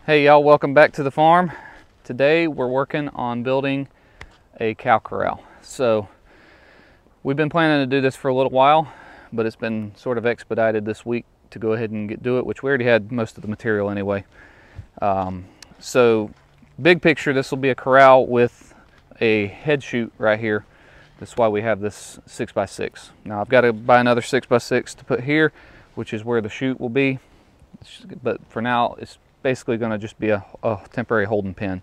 Hey y'all, welcome back to the farm. Today we're working on building a cow corral. So we've been planning to do this for a little while, but it's been sort of expedited this week to go ahead and do it, which we already had most of the material anyway. So big picture, this will be a corral with a head chute right here. That's why we have this 6x6. Now I've got to buy another 6x6 to put here, which is where the chute will be. But for now, it's basically going to just be a temporary holding pen.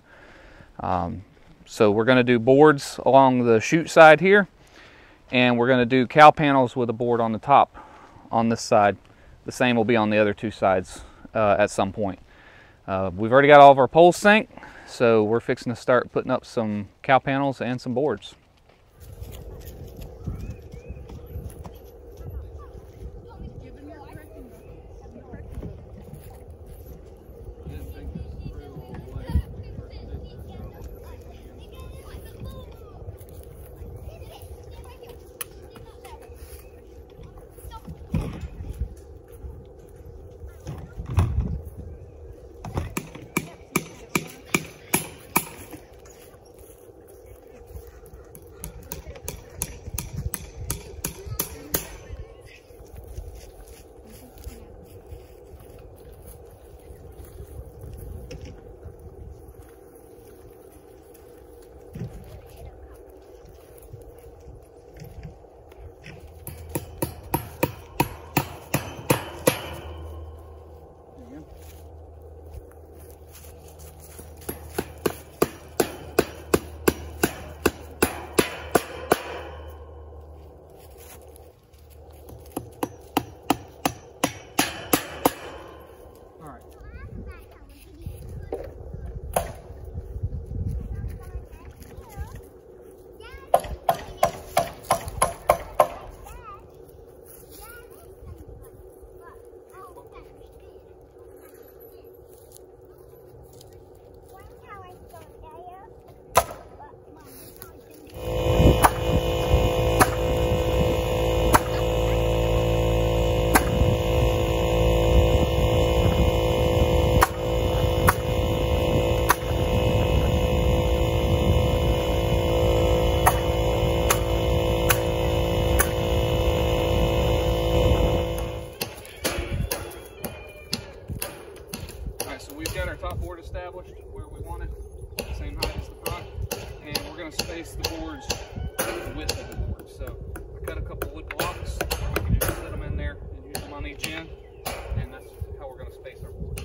So we're going to do boards along the chute side here, and we're going to do cow panels with a board on the top on this side. The same will be on the other two sides at some point. We've already got all of our poles synced, so we're fixing to start putting up some cow panels and some boards. Established where we want it, same height as the front, and we're going to space the boards the width of the board. So I cut a couple wood blocks, we can just set them in there and use them on each end, and that's how we're going to space our boards.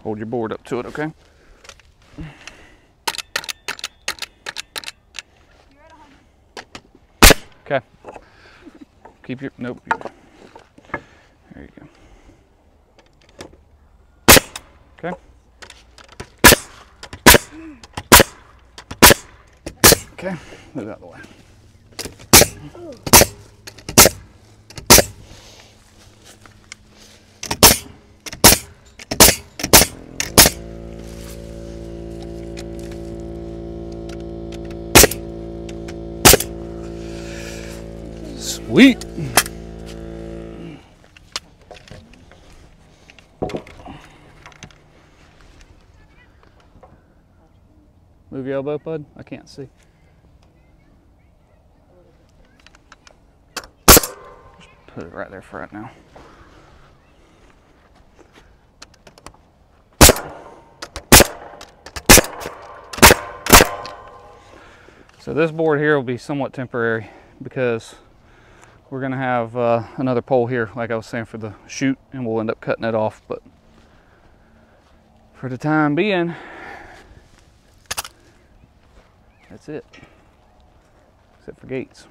Hold your board up to it, okay? Okay. Keep your, nope. There you go. Okay. Okay, move out of the way. Sweet. Move your elbow, bud. I can't see. Just put it right there for right now. So this board here will be somewhat temporary because we're going to have another pole here, like I was saying, for the chute, and we'll end up cutting it off. But for the time being, that's it, except for gates.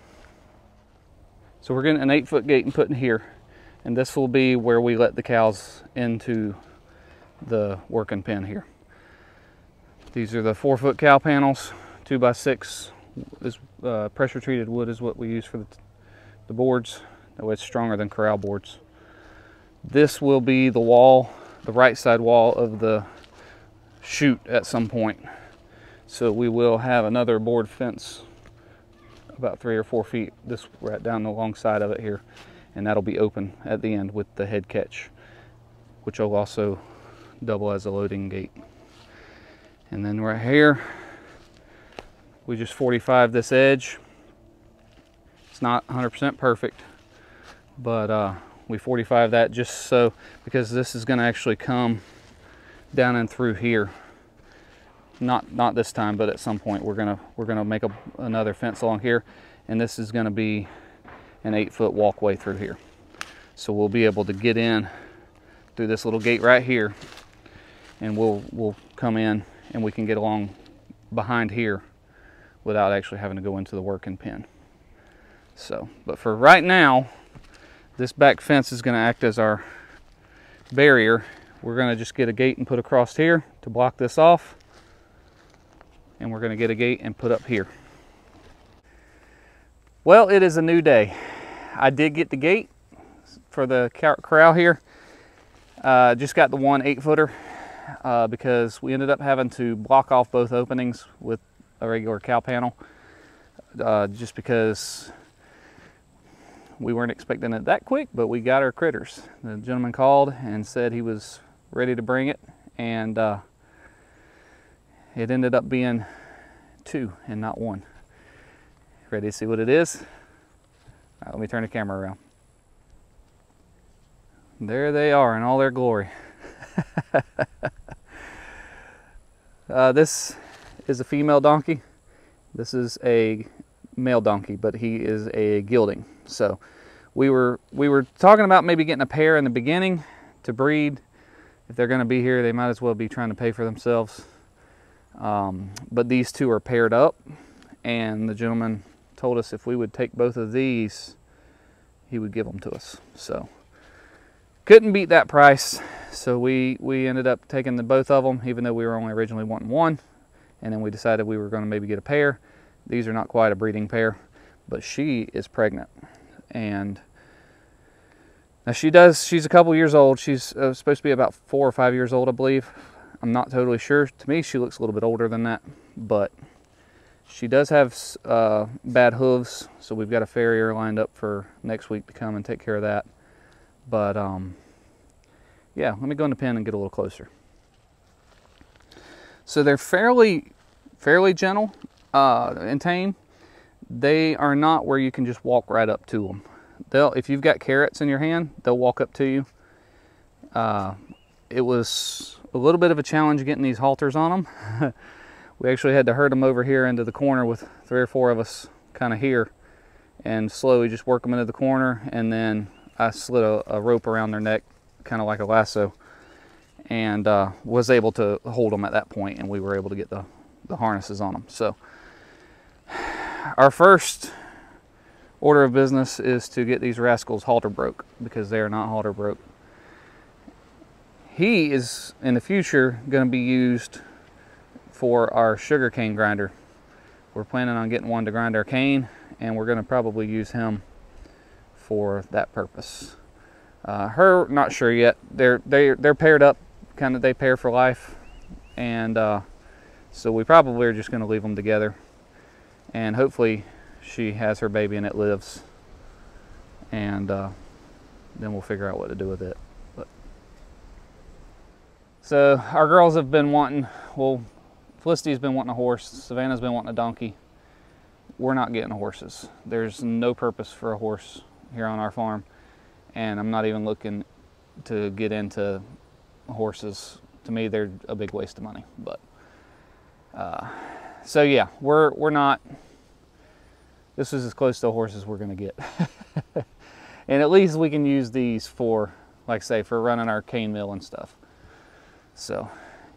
So we're getting an 8-foot gate and putting here, and this will be where we let the cows into the working pen here. These are the 4-foot cow panels, 2x6. This pressure treated wood is what we use for the boards. That way it's stronger than corral boards. This will be the wall, the right side wall of the chute at some point. So we will have another board fence about 3 or 4 feet this right down the long side of it here, and that'll be open at the end with the head catch, which will also double as a loading gate. And then right here, we just 45 this edge. It's not 100% perfect, but we 45 that just so, because this is going to actually come down and through here. Not this time, but at some point we're gonna make another fence along here, and this is going to be an 8-foot walkway through here. So we'll be able to get in through this little gate right here, and we'll come in and we can get along behind here without actually having to go into the working pen. So, but for right now, this back fence is going to act as our barrier. We're going to just get a gate and put across here to block this off, and we're going to get a gate and put up here. Well, it is a new day. I did get the gate for the corral here. Just got the one 8-footer because we ended up having to block off both openings with a regular cow panel, just because we weren't expecting it that quick, but we got our critters. The gentleman called and said he was ready to bring it, and it ended up being 2 and not 1. Ready to see what it is? All right, let me turn the camera around. There they are in all their glory. This is a female donkey. This is a male donkey, but he is a gelding. So we were talking about maybe getting a pair in the beginning to breed. If they're going to be here, they might as well be trying to pay for themselves. But these two are paired up, and the gentleman told us if we would take both of these, he would give them to us. So couldn't beat that price. So we ended up taking both of them, even though we were only originally wanting one. And then we decided we were going to maybe get a pair. These are not quite a breeding pair, but she is pregnant. And now she's a couple years old. She's supposed to be about 4 or 5 years old, I believe. I'm not totally sure. To me, she looks a little bit older than that, but she does have bad hooves, so we've got a farrier lined up for next week to come and take care of that. But yeah, let me go in the pen and get a little closer. So they're fairly gentle and tame. They are not where you can just walk right up to them. If you've got carrots in your hand, they'll walk up to you. It was a little bit of a challenge getting these halters on them. We actually had to herd them over here into the corner with 3 or 4 of us kind of here, and slowly just work them into the corner, and then I slid a rope around their neck, kind of like a lasso, and was able to hold them at that point, and we were able to get the harnesses on them. So our first order of business is to get these rascals halter broke, because they are not halter broke. He is in the future going to be used for our sugar cane grinder. We're planning on getting one to grind our cane, and we're going to probably use him for that purpose. Her, not sure yet. They're paired up, kind of, they pair for life, and so we probably are just going to leave them together, and hopefully she has her baby and it lives, and then we'll figure out what to do with it. But so our girls have been wanting, well, Felicity's been wanting a horse, Savannah's been wanting a donkey. We're not getting horses. There's no purpose for a horse here on our farm, and I'm not even looking to get into horses. To me, they're a big waste of money. But so yeah, we're not. This is as close to a horse as we're going to get, and at least we can use these for, like I say, for running our cane mill and stuff. So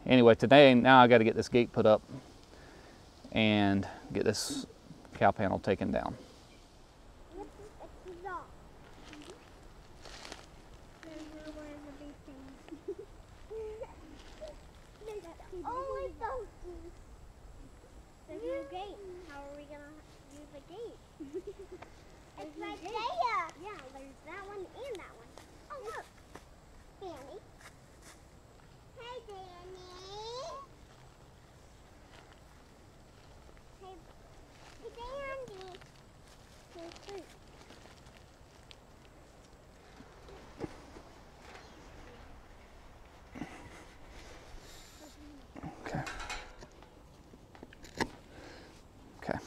anyway, today, now I got to get this gate put up and get this cow panel taken down. There's no gate. How are we going to use the gate? It's right there. Yeah, there's that one and that one. Oh, look. Danny. Hey, Danny. Hey, Danny. Here's fruit. Okay. Okay.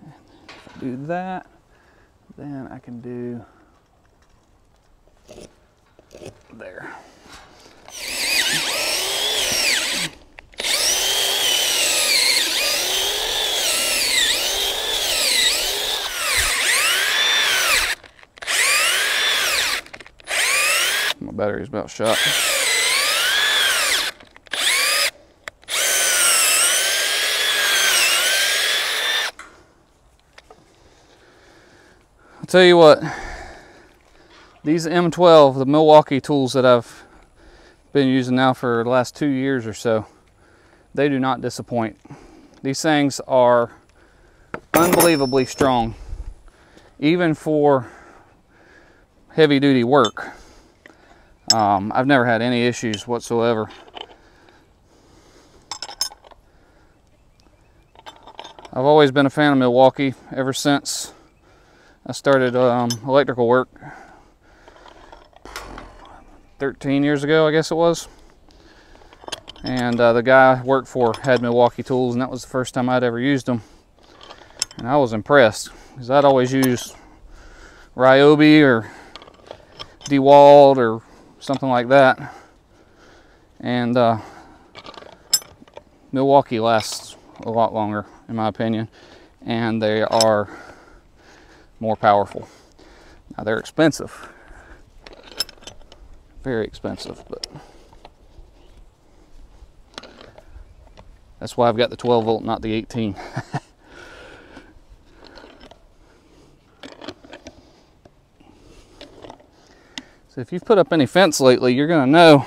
If I do that, then I can do there. My battery's about shot. I'll tell you what, these M12, the Milwaukee tools that I've been using now for the last 2 years or so, they do not disappoint. These things are unbelievably strong, even for heavy duty work. I've never had any issues whatsoever. I've always been a fan of Milwaukee ever since I started electrical work 13 years ago, I guess it was. And the guy I worked for had Milwaukee tools, and that was the first time I'd ever used them. And I was impressed, because I'd always use Ryobi or DeWalt or something like that. And Milwaukee lasts a lot longer, in my opinion, and they are more powerful. Now, they're expensive, very expensive, but that's why I've got the 12 volt, not the 18. So if you've put up any fence lately, you're gonna know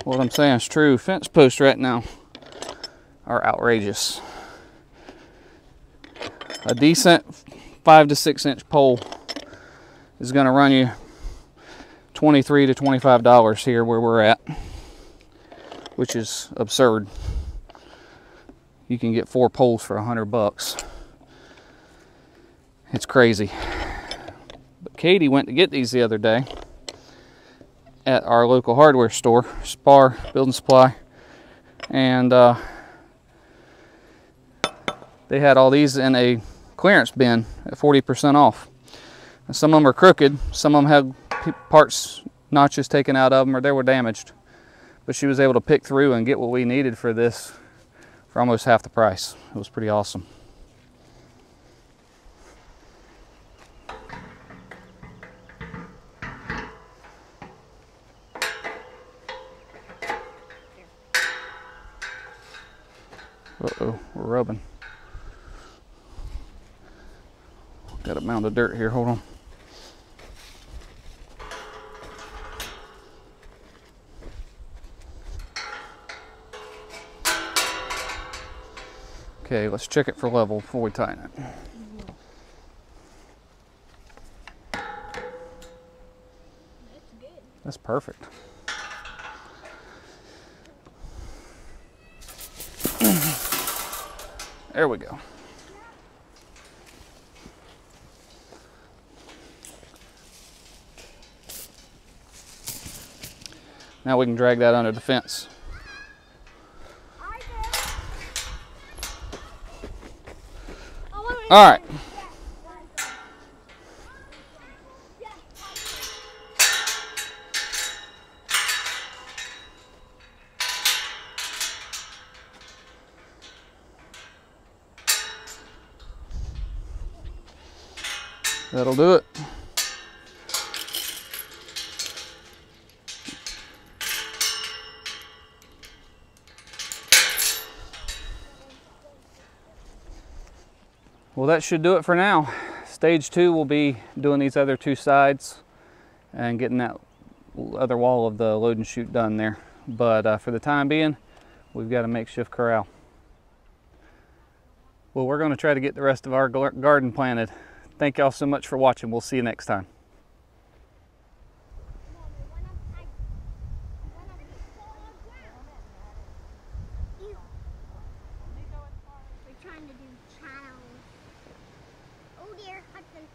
what I'm saying is true. Fence posts right now are outrageous. A decent 5 to 6 inch pole is gonna run you $23 to $25 here where we're at, which is absurd. You can get 4 poles for $100. It's crazy. But Katie went to get these the other day at our local hardware store, Spar Building Supply, and they had all these in a clearance bin at 40% off. And some of them are crooked, some of them had parts, notches taken out of them, or they were damaged. But she was able to pick through and get what we needed for this for almost half the price. It was pretty awesome. Uh-oh, we're rubbing. Got a mound of dirt here, hold on. Okay, let's check it for level before we tighten it. That's good. That's perfect. There we go. Now we can drag that under the fence. All right. That'll do it. Well, that should do it for now. Stage 2 will be doing these other 2 sides and getting that other wall of the load and chute done there. But for the time being, we've got a makeshift corral. Well, we're going to try to get the rest of our garden planted. Thank y'all so much for watching. We'll see you next time. We're trying to do channels. Oh dear, Hudson.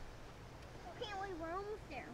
Can't we? We're almost there.